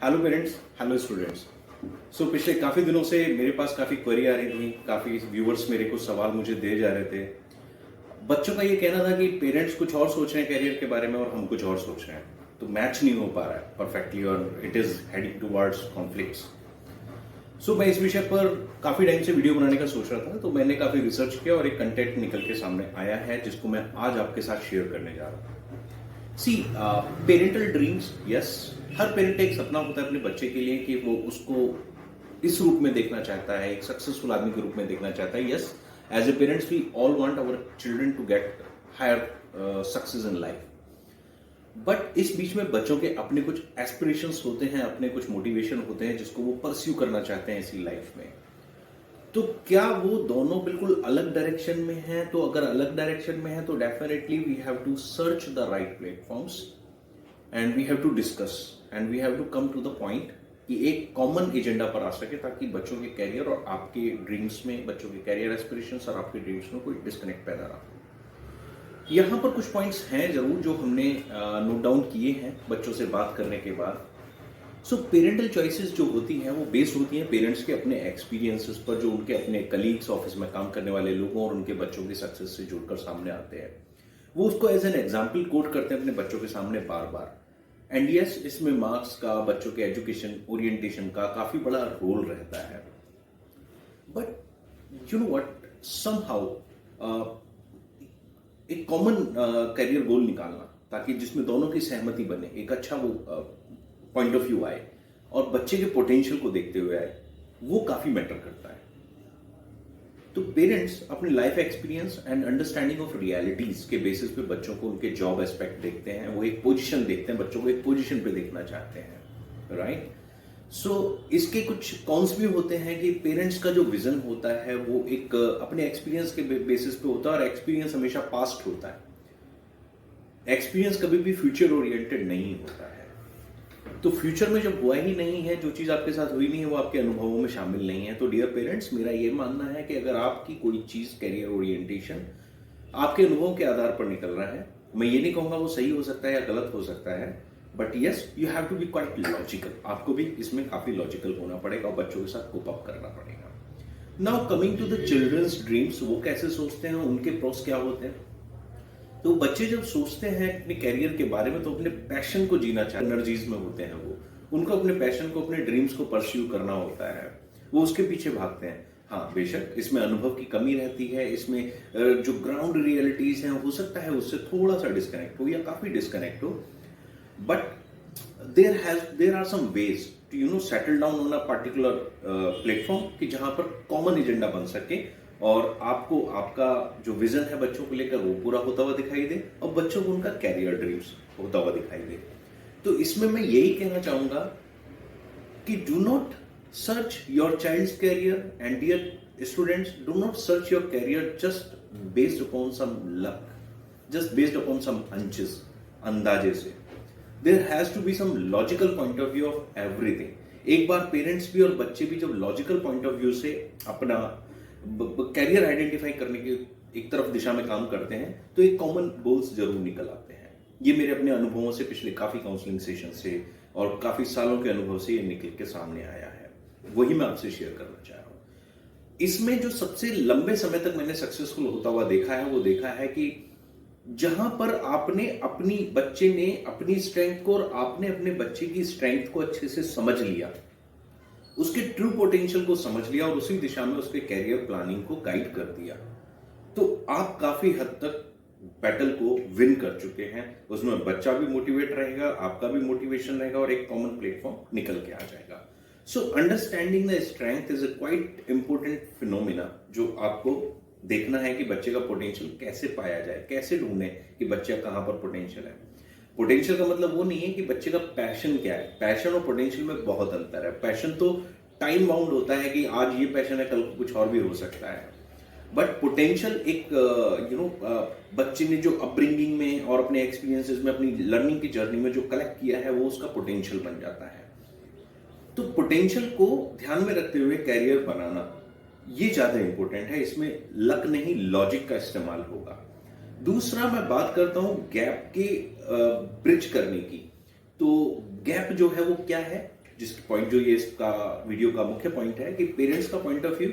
Hello parents, hello students. पिछले काफ़ी दिनों से मेरे पास काफ़ी क्वेरी आ रही थी, काफ़ी व्यूअर्स मेरे को सवाल मुझे दे जा रहे थे। बच्चों का ये कहना था कि पेरेंट्स कुछ और सोच रहे हैं करियर के बारे में और हम कुछ और सोच रहे हैं, तो मैच नहीं हो पा रहा है परफेक्टली और it is heading towards conflicts. मैं इस विषय पर काफ़ी टाइम से वीडियो बनाने का सोच रहा था, तो मैंने काफ़ी रिसर्च किया और एक कंटेंट निकल के सामने आया है जिसको मैं आज आपके साथ शेयर करने जा रहा हूँ। सी पेरेंटल ड्रीम्स, यस, हर पेरेंट का एक सपना होता है अपने बच्चे के लिए कि वो उसको इस रूप में देखना चाहता है, एक सक्सेसफुल आदमी के रूप में देखना चाहता है। Yes, as a parents we all want our children to get higher success in life. But इस बीच में बच्चों के अपने कुछ एस्पिरेशंस होते हैं, अपने कुछ मोटिवेशन होते हैं जिसको वो परस्यू करना चाहते हैं इसी लाइफ में। तो क्या वो दोनों बिल्कुल अलग डायरेक्शन में हैं? तो अगर अलग डायरेक्शन में है तो definitely we have to search the right platforms and we have to discuss and we have to come to the point कि एक कॉमन एजेंडा पर आ सके, ताकि बच्चों के कैरियर और आपके ड्रीम्स में, बच्चों के कैरियर एस्पिरेशंस और आपके ड्रीम्स में कोई डिस्कनेक्ट पैदा ना हो। यहाँ पर कुछ पॉइंट्स हैं जरूर जो हमने नोट डाउन किए हैं बच्चों से बात करने के बाद। पेरेंटल चॉइसेस जो होती हैं वो बेस्ड होती हैं पेरेंट्स के अपने एक्सपीरियंसेस पर, जो उनके अपने कलीग्स, ऑफिस में काम करने वाले लोगों और उनके बच्चों की सक्सेस से जुड़कर सामने आते हैं। वो उसको एज एन एग्जाम्पल कोट करते हैं अपने बच्चों के सामने बार बार। एंड यस, इसमें मार्क्स का, बच्चों के एजुकेशन ओरिएंटेशन का काफी बड़ा रोल रहता है। But you know what, somehow एक कॉमन करियर गोल निकालना, ताकि जिसमें दोनों की सहमति बने, एक अच्छा वो पॉइंट ऑफ व्यू आए और बच्चे के पोटेंशियल को देखते हुए आए, वो काफी मैटर करता है। तो पेरेंट्स अपने life experience and understanding of realities के बेसिस पे बच्चों को उनके जॉब एस्पेक्ट देखते हैं, वो एक पोजीशन देखते हैं, बच्चों को एक पोजीशन पे देखना चाहते हैं, राइट? इसके कुछ कॉन्स भी होते हैं कि पेरेंट्स का जो विजन होता है वो एक अपने एक्सपीरियंस के बेसिस पे होता है, और एक्सपीरियंस हमेशा पास्ट होता है। एक्सपीरियंस कभी भी फ्यूचर ओरिएंटेड नहीं होता है। तो फ्यूचर में जब हुआ ही नहीं है, जो चीज आपके साथ हुई नहीं है वो आपके अनुभवों में शामिल नहीं है। तो डियर पेरेंट्स, मेरा ये मानना है कि अगर आपकी कोई चीज, कैरियर ओरिएंटेशन आपके अनुभवों के आधार पर निकल रहा है, मैं ये नहीं कहूंगा वो सही हो सकता है या गलत हो सकता है, but yes, you have to be quite logical. आपको भी इसमें काफी लॉजिकल होना पड़ेगा और बच्चों के साथ कोप अप करना पड़ेगा। Now coming to the children's dreams, वो कैसे सोचते हैं, उनके प्रोस क्या होते हैं? तो बच्चे जब सोचते हैं अपने कैरियर के बारे में तो अपने पैशन को जीना चाहते हैं, एनर्जीज में होते हैं वो, उनको अपने पैशन को, अपने ड्रीम्स को परस्यू करना होता है, वो उसके पीछे भागते हैं। हाँ बेशक इसमें अनुभव की कमी रहती है, इसमें जो ग्राउंड रियलिटीज हैं हो सकता है उससे थोड़ा सा डिस्कनेक्ट हो या काफी डिस्कनेक्ट हो, but there are some ways to settle down on a particular platform कि जहां पर कॉमन एजेंडा बन सके और आपको आपका जो विजन है बच्चों को लेकर वो पूरा होता हुआ दिखाई दे और बच्चों को उनका कैरियर ड्रीम्स होता हुआ दिखाई दे। तो इसमें मैं यही कहना चाहूंगा कि do not search your child's career, and dear students, do not search your career just based upon some luck, just based upon some hunches, अंदाजे से। There has to be some logical point of view of everything. एक बार parents भी और बच्चे भी जब logical point of view से अपना कैरियर आइडेंटिफाई करने की एक तरफ दिशा में काम करते हैं तो एक कॉमन गोल्स जरूर निकल आते हैं। ये मेरे अपने अनुभवों से, पिछले काफी काउंसलिंग सेशन से और काफी सालों के अनुभव से ये निकल के सामने आया है, वही मैं आपसे शेयर करना चाह रहा हूं। इसमें जो सबसे लंबे समय तक मैंने सक्सेसफुल होता हुआ देखा है वो देखा है कि जहां पर आपने अपनी, बच्चे ने अपनी स्ट्रेंथ को और आपने अपने बच्चे की स्ट्रेंथ को अच्छे से समझ लिया, उसके ट्रू पोटेंशियल को समझ लिया और उसी दिशा में उसके कैरियर प्लानिंग को गाइड कर दिया, तो आप काफी हद तक बैटल को विन कर चुके हैं। उसमें बच्चा भी मोटिवेट रहेगा, आपका भी मोटिवेशन रहेगा और एक कॉमन प्लेटफॉर्म निकल के आ जाएगा। So understanding the strength is a quite important phenomena, जो आपको देखना है कि बच्चे का पोटेंशियल कैसे पाया जाए, कैसे ढूंढे कि बच्चा कहां पर पोटेंशियल है। पोटेंशियल का मतलब वो नहीं है कि बच्चे का पैशन क्या है, पैशन और पोटेंशियल में बहुत अंतर है। पैशन तो टाइम बाउंड होता है कि आज ये पैशन है, कल को कुछ और भी हो सकता है, बट पोटेंशियल एक बच्चे ने जो अपब्रिंगिंग में और अपने एक्सपीरियंसेस में, अपनी लर्निंग की जर्नी में जो कलेक्ट किया है वो उसका पोटेंशियल बन जाता है। तो पोटेंशियल को ध्यान में रखते हुए कैरियर बनाना ये ज्यादा इंपॉर्टेंट है, इसमें लक नहीं लॉजिक का इस्तेमाल होगा। दूसरा मैं बात करता हूं गैप के ब्रिज करने की। तो गैप जो है वो क्या है? जिसकी पॉइंट जो ये इसका वीडियो का मुख्य पॉइंट है कि पेरेंट्स का पॉइंट ऑफ व्यू,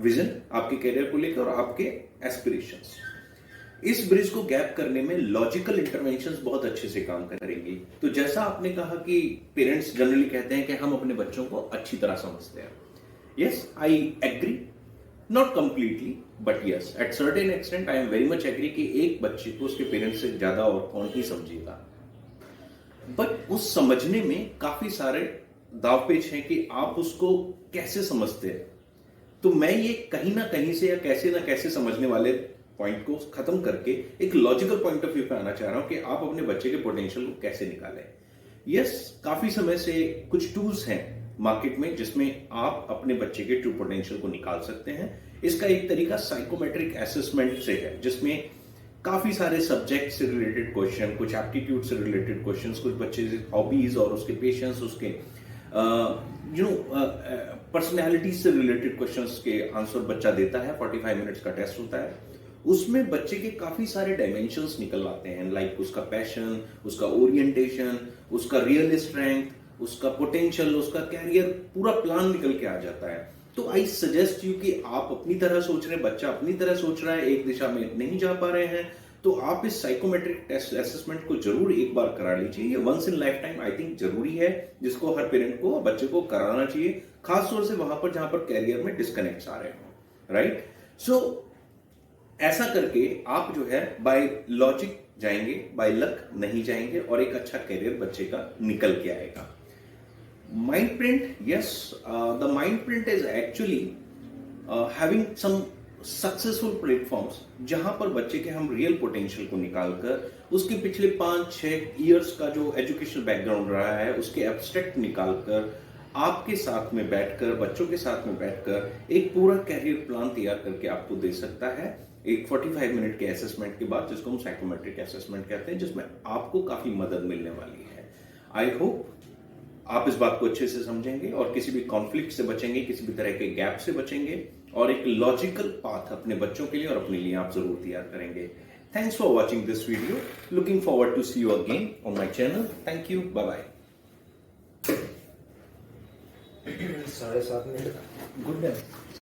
विजन आपके करियर को लेकर और आपके एस्पिरेशंस, इस ब्रिज को गैप करने में लॉजिकल इंटरवेंशंस बहुत अच्छे से काम करेंगी। तो जैसा आपने कहा कि पेरेंट्स जनरली कहते हैं कि हम अपने बच्चों को अच्छी तरह समझते हैं। Yes, I agree, not completely but yes, at certain extent I am very much agree कि एक बच्चे को उसके पेरेंट्स से ज्यादा और कौन ही समझेगा। बट उस समझने में काफी सारे दावपेच हैं कि आप उसको कैसे समझते हैं। तो मैं ये कहीं ना कहीं से या कैसे ना कैसे समझने वाले पॉइंट को खत्म करके एक लॉजिकल पॉइंट ऑफ व्यू पे आना चाह रहा हूं कि आप अपने बच्चे के पोटेंशियल को कैसे निकालें। यस, काफी समय से कुछ टूल्स हैं मार्केट में जिसमें आप अपने बच्चे के ट्रू पोटेंशियल को निकाल सकते हैं। इसका एक तरीका साइकोमेट्रिक असेसमेंट से है, जिसमें काफी सारे सब्जेक्ट से रिलेटेड क्वेश्चन, कुछ एप्टीट्यूड से रिलेटेड क्वेश्चन, कुछ बच्चे हॉबीज और उसके पेशेंस, उसके पर्सनैलिटी से रिलेटेड क्वेश्चंस के आंसर बच्चा देता है। 45 मिनट्स का टेस्ट होता है, उसमें बच्चे के काफी सारे डायमेंशंस निकल आते हैं, लाइक उसका पैशन, उसका ओरिएंटेशन, उसका रियल स्ट्रेंथ, उसका पोटेंशियल, उसका कैरियर, पूरा प्लान निकल के आ जाता है। तो आई सजेस्ट यू कि आप अपनी तरह सोच रहे हैं, बच्चा अपनी तरह सोच रहा है, एक दिशा में नहीं जा पा रहे हैं, तो आप इस साइकोमेट्रिक टेस्ट असेसमेंट को जरूर एक बार करा लीजिए। ये once in lifetime I think जरूरी है, जिसको हर पेरेंट को बच्चे को कराना चाहिए, खासतौर से वहां पर जहां पर कैरियर में डिस्कनेक्ट्स आ रहे हो, राइट। सो ऐसा करके आप जो है बाय लॉजिक जाएंगे, बाय लक नहीं जाएंगे, और एक अच्छा कैरियर बच्चे का निकल के आएगा। Mind print, yes, the mind print is actually having some successful platforms जहां पर बच्चे के हम रियल पोटेंशियल को निकालकर उसके पिछले 5-6 इयर्स का जो एजुकेशनल बैकग्राउंड रहा है उसके एब्स्ट्रैक्ट निकालकर आपके साथ में बैठकर, बच्चों के साथ में बैठकर एक पूरा कैरियर प्लान तैयार करके आपको दे सकता है एक 45 मिनट के असेसमेंट के बाद, जिसको हम साइकोमेट्रिक असेसमेंट कहते हैं, जिसमें आपको काफी मदद मिलने वाली है। आई होप आप इस बात को अच्छे से समझेंगे और किसी भी कॉन्फ्लिक्ट से बचेंगे, किसी भी तरह के गैप से बचेंगे, और एक लॉजिकल पाथ अपने बच्चों के लिए और अपने लिए आप जरूर तैयार करेंगे। Thanks for watching this video, looking forward to see you again on my channel. Thank you, bye bye. 7:30 minute. Good day.